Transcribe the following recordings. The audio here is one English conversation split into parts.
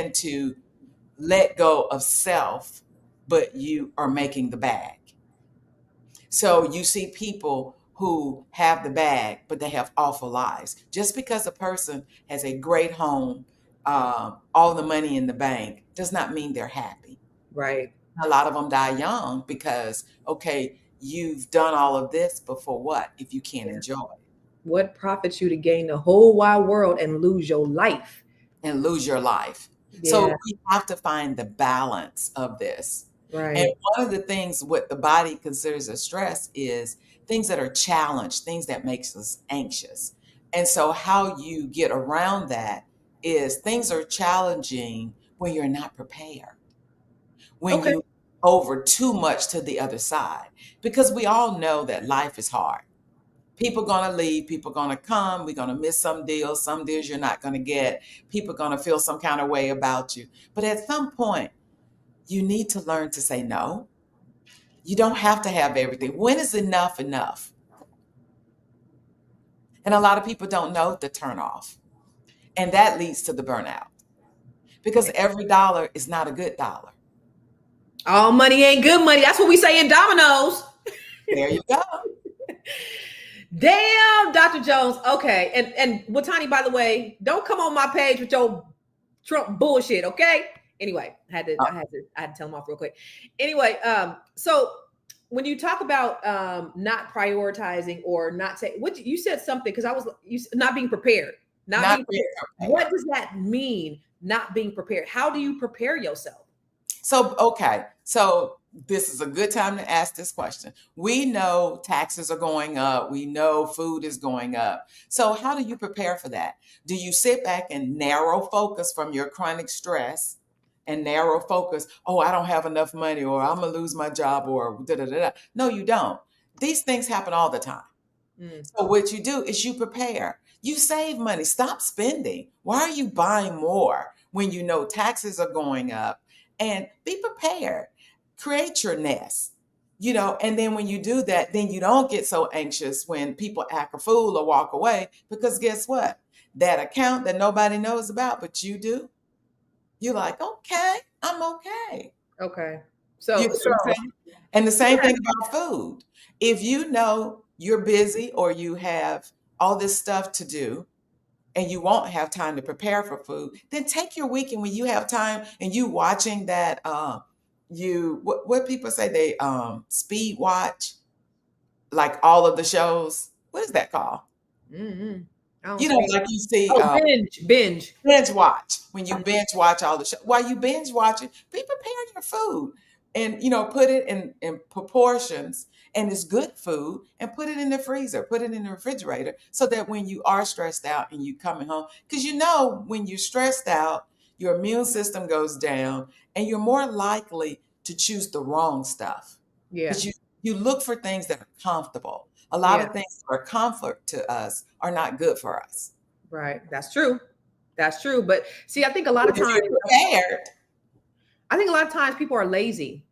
begin to let go of self, but you are making the bag. So you see people who have the bag, but they have awful lives. Just because a person has a great home, all the money in the bank, does not mean they're happy. Right. A lot of them die young because, okay, you've done all of this, but for what if you can't Yeah. enjoy it What profits you to gain the whole wide world and lose your life? and lose your life? Yeah. So we have to find the balance of this. And Right. one of the things what the body considers as stress is things that are challenged, things that makes us anxious. And so how you get around that is things are challenging when you're not prepared, when Okay. you over too much to the other side, because we all know that life is hard. People gonna leave, people gonna come, we're gonna miss some deals you're not gonna get, people gonna feel some kind of way about you. But at some point, you need to learn to say no. You don't have to have everything. When is enough enough? And a lot of people don't know the turn off. And that leads to the burnout because every dollar is not a good dollar. All money ain't good money. That's what we say in Domino's. There you go. Damn, Dr. Jones. Okay. And Watani, by the way, don't come on my page with your Trump bullshit, okay? Anyway, I had to tell him off real quick. Anyway, so when you talk about not prioritizing or not say what you said something because not being prepared. Not Not being being prepared. prepared. What does that mean? Not being prepared. How do you prepare yourself? So, okay. So, this is a good time to ask this question. We know taxes are going up. We know food is going up. So, how do you prepare for that? Do you sit back and narrow focus from your chronic stress and narrow focus? Oh, I don't have enough money, or I'm going to lose my job, or da da da da. No, you don't. These things happen all the time. Mm. So, what you do is you prepare. You save money. Stop spending. Why are you buying more when you know taxes are going up? And be prepared. Create your nest, and then when you do that, then you don't get so anxious when people act a fool or walk away, because guess what? That account that nobody knows about, but you do, you're like, okay, I'm okay. Okay. You So see what I'm saying? And the same yeah. thing about food. If you know you're busy or you have all this stuff to do, and you won't have time to prepare for food, then take your weekend when you have time and you watching that what people say they speed watch like all of the shows. What is that called? Mm-hmm. I don't speak. Like you see Oh, binge. binge watch. When you binge watch all the show, while you binge watch it, be preparing your food and put it in proportions, and it's good food, and put it in the freezer, put it in the refrigerator, so that when you are stressed out and you coming home, because when you're stressed out, your immune system goes down and you're more likely to choose the wrong stuff, Yeah. because you look for things that are comfortable. A lot Yeah. of things that are comfort to us are not good for us. Right. That's true. That's true. But see, But if you're prepared, I think a lot of times people are lazy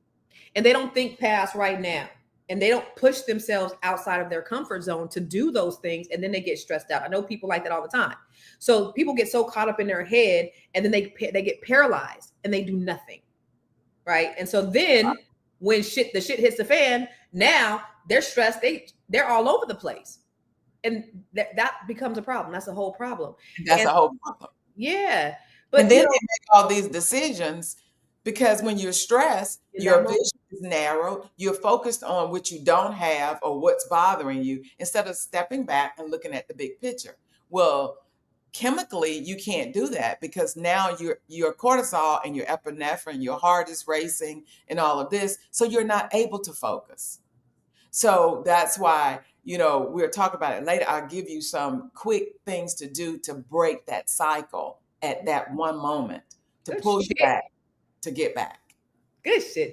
and they don't think past right now. And they don't push themselves outside of their comfort zone to do those things. And then they get stressed out. I know people like that all the time. So people get so caught up in their head and then they get paralyzed and they do nothing. Right. And so then when the shit hits the fan, now they're stressed. They're all over the place. And that becomes a problem. That's a whole problem. that's And a whole problem. yeah. And But then they make all these decisions because when you're stressed, in that your moment, vision is narrowed. You're focused on what you don't have or what's bothering you instead of stepping back and looking at the big picture. Well, chemically, you can't do that because now your cortisol and your epinephrine, your heart is racing and all of this. So you're not able to focus. So that's why, we'll talk about it later. I'll give you some quick things to do to break that cycle at that one moment to good pull you shit. back, to get back. Good shit.